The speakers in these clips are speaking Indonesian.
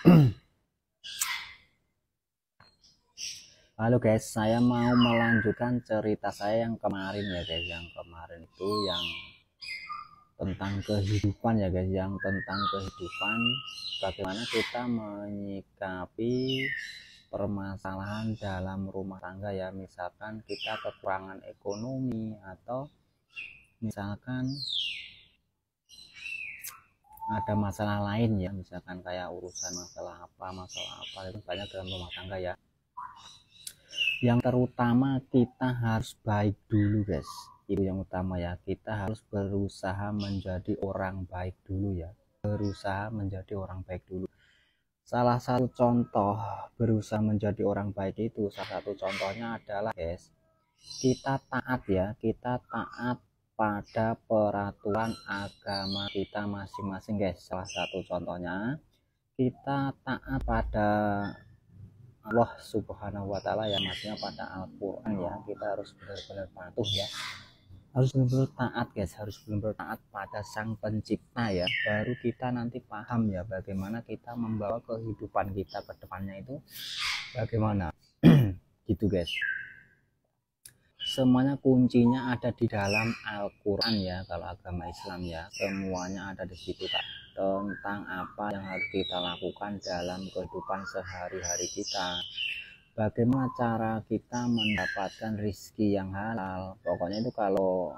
Halo guys, saya mau melanjutkan cerita saya yang kemarin ya guys. Yang kemarin itu yang tentang kehidupan ya guys, yang tentang kehidupan, bagaimana kita menyikapi permasalahan dalam rumah tangga ya. Misalkan kita kekurangan ekonomi, atau misalkan ada masalah lain ya, misalkan kayak urusan masalah apa itu banyak dalam rumah tangga ya. Yang terutama kita harus baik dulu guys, itu yang utama ya. Kita harus berusaha menjadi orang baik dulu ya, berusaha menjadi orang baik dulu. Salah satu contoh berusaha menjadi orang baik itu, salah satu contohnya adalah guys, kita taat ya, kita taat pada peraturan agama kita masing-masing guys. Salah satu contohnya kita taat pada Allah Subhanahu wa Ta'ala ya, maksudnya pada Al-Quran ya. Kita harus benar-benar patuh ya, harus benar-benar taat guys, harus benar-benar taat pada Sang Pencipta ya. Baru kita nanti paham ya bagaimana kita membawa kehidupan kita ke depannya itu bagaimana. Gitu guys, semuanya kuncinya ada di dalam Al-Quran ya. Kalau agama Islam ya, semuanya ada di situ Kak, tentang apa yang harus kita lakukan dalam kehidupan sehari-hari kita, bagaimana cara kita mendapatkan rizki yang halal. Pokoknya itu kalau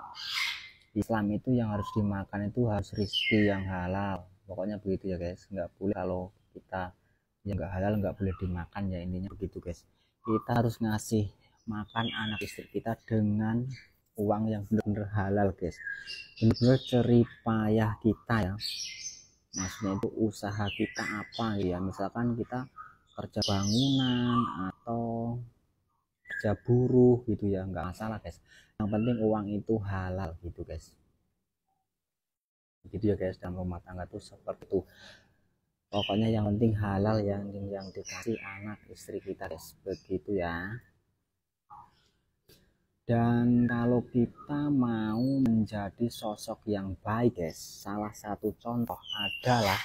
Islam itu yang harus dimakan itu harus rizki yang halal, pokoknya begitu ya guys. Nggak boleh kalau kita yang nggak halal nggak boleh dimakan ya, intinya begitu guys. Kita harus ngasih makan anak istri kita dengan uang yang benar-benar halal guys, benar-benar jeripayah kita ya. Maksudnya itu usaha kita apa ya, misalkan kita kerja bangunan atau kerja buruh gitu ya, nggak masalah guys, yang penting uang itu halal gitu guys. Gitu ya guys, dalam rumah tangga tuh seperti itu. Pokoknya yang penting halal yang dikasih anak istri kita guys, begitu ya. Dan kalau kita mau menjadi sosok yang baik guys, salah satu contoh adalah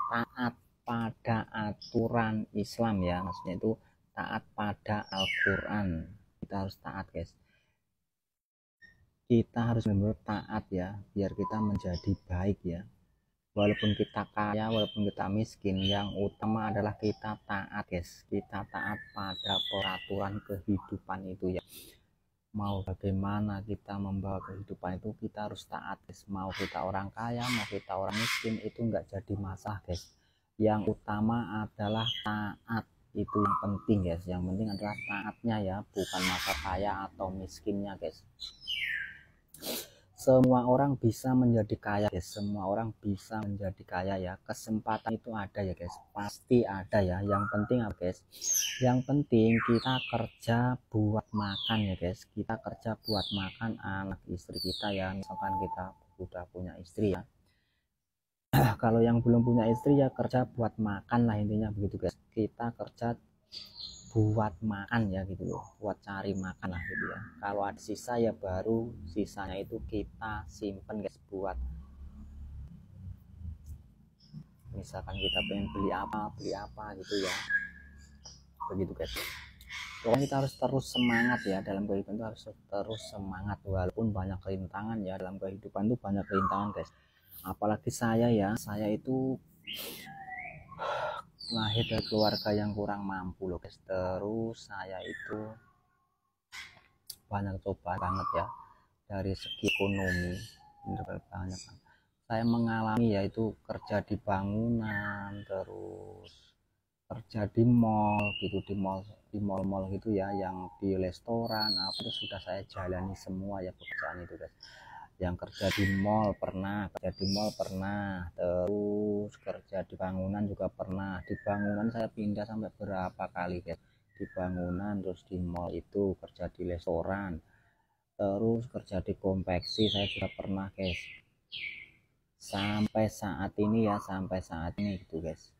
taat pada aturan Islam ya. Maksudnya itu taat pada Al-Quran. Kita harus taat guys, kita harus benar-benar taat ya, biar kita menjadi baik ya. Walaupun kita kaya, walaupun kita miskin, yang utama adalah kita taat guys. Kita taat pada peraturan kehidupan itu ya. Mau bagaimana kita membawa kehidupan itu, kita harus taat guys. Mau kita orang kaya, mau kita orang miskin, itu nggak jadi masalah guys. Yang utama adalah taat, itu yang penting guys. Yang penting adalah taatnya ya, bukan masa kaya atau miskinnya guys. Semua orang bisa menjadi kaya guys, semua orang bisa menjadi kaya ya. Kesempatan itu ada ya guys, pasti ada ya. Yang penting apa guys, yang penting kita kerja buat makan ya guys. Kita kerja buat makan anak istri kita ya, misalkan kita sudah punya istri ya. Kalau yang belum punya istri ya kerja buat makan lah, intinya begitu guys. Kita kerja buat makan ya gitu loh, buat cari makan lah gitu ya. Kalau ada sisa ya baru sisanya itu kita simpen guys, buat misalkan kita pengen beli apa gitu ya, begitu guys. Pokoknya kita harus terus semangat ya, dalam kehidupan itu harus terus semangat walaupun banyak rintangan ya. Dalam kehidupan itu banyak rintangan guys, apalagi saya ya, saya itu lahir dari keluarga yang kurang mampu loh guys. Terus saya itu banyak coba banget ya, dari segi ekonomi banyak. Saya mengalami yaitu kerja di bangunan, terus kerja di mall gitu, di mall gitu ya, yang di restoran apa itu sudah saya jalani semua ya pekerjaan itu guys. Yang kerja di mall pernah, terus kerja di bangunan juga pernah. Di bangunan saya pindah sampai berapa kali guys, di bangunan, terus di mall itu kerja di restoran, terus kerja di konveksi saya juga pernah guys. Sampai saat ini ya, sampai saat ini gitu guys,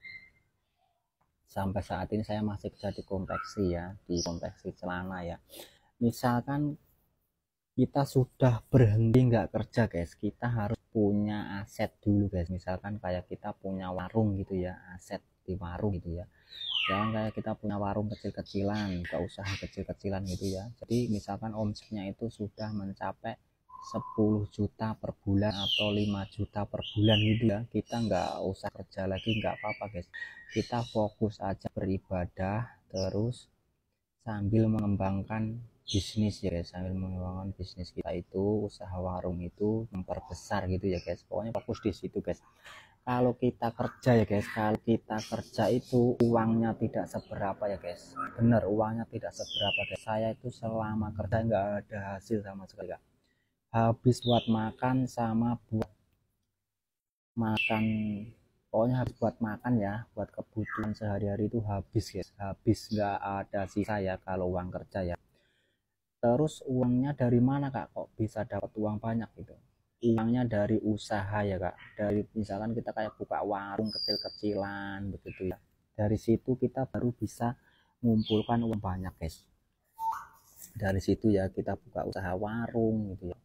sampai saat ini saya masih kerja di konveksi ya, di konveksi celana ya. Misalkan kita sudah berhenti nggak kerja guys, kita harus punya aset dulu guys. Misalkan kayak kita punya warung gitu ya, aset di warung gitu ya, jangan kayak kita punya warung kecil-kecilan, ke usaha kecil-kecilan gitu ya. Jadi misalkan omsetnya itu sudah mencapai 10 juta per bulan atau 5 juta per bulan gitu ya, kita nggak usah kerja lagi, nggak apa-apa guys, kita fokus aja beribadah terus sambil mengembangkan bisnis ya guys, sambil mengembangkan bisnis kita itu, usaha warung itu memperbesar gitu ya guys. Pokoknya fokus di situ guys. Kalau kita kerja ya guys, kalau kita kerja itu uangnya tidak seberapa ya guys, bener uangnya tidak seberapa guys. Saya itu selama kerja nggak ada hasil sama sekali kak, habis buat makan sama buat makan, pokoknya habis buat makan ya, buat kebutuhan sehari-hari itu habis guys, habis nggak ada sisa ya kalau uang kerja ya. Terus uangnya dari mana kak, kok bisa dapat uang banyak gitu? Uangnya dari usaha ya kak, dari misalkan kita kayak buka warung kecil-kecilan begitu ya, dari situ kita baru bisa mengumpulkan uang banyak guys. Dari situ ya kita buka usaha warung gitu ya,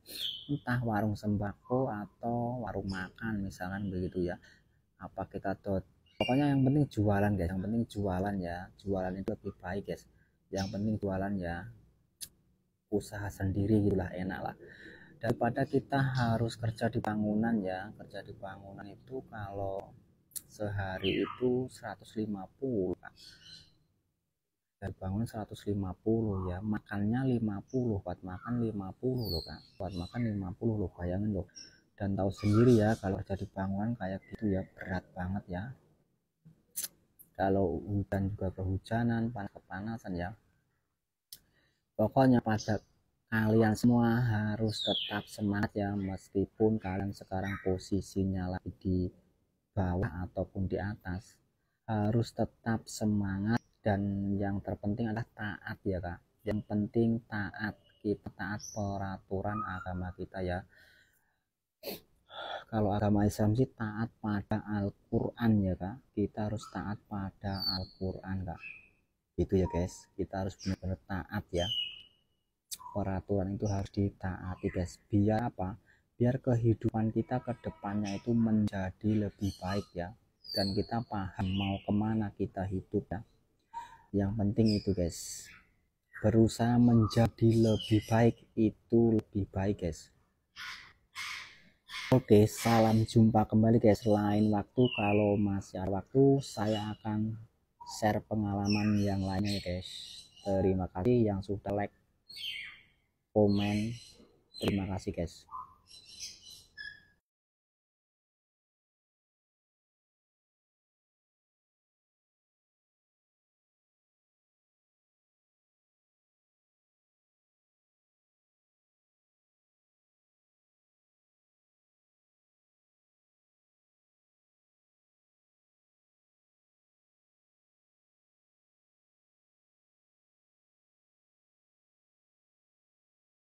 entah warung sembako atau warung makan misalkan begitu ya, apa kita tuh, pokoknya yang penting jualan guys, yang penting jualan ya, jualan itu lebih baik guys, yang penting jualan ya, usaha sendiri gitulah, enak lah daripada kita harus kerja di bangunan ya. Kerja di bangunan itu kalau sehari itu 150 Kak. Dari bangunan 150 ya, makannya 50, buat makan 50 loh Kak, buat makan 50 loh, bayangin loh. Dan tahu sendiri ya kalau kerja di bangunan kayak gitu ya, berat banget ya, kalau hujan juga kehujanan, panas kepanasan ya. Pokoknya pada kalian semua harus tetap semangat ya, meskipun kalian sekarang posisinya lagi di bawah ataupun di atas, harus tetap semangat. Dan yang terpenting adalah taat ya kak, yang penting taat, kita taat peraturan agama kita ya. Kalau agama Islam sih taat pada Al-Quran ya kak, kita harus taat pada Al-Quran kak, gitu ya guys, kita harus benar-benar taat ya, peraturan itu harus ditaati guys. Biar apa? Biar kehidupan kita ke depannya itu menjadi lebih baik ya, dan kita paham mau kemana kita hidup ya. Yang penting itu guys, berusaha menjadi lebih baik, itu lebih baik guys. Oke, salam jumpa kembali guys, lain waktu kalau masih ada waktu saya akan share pengalaman yang lainnya guys. Terima kasih yang sudah like, komen, terima kasih guys.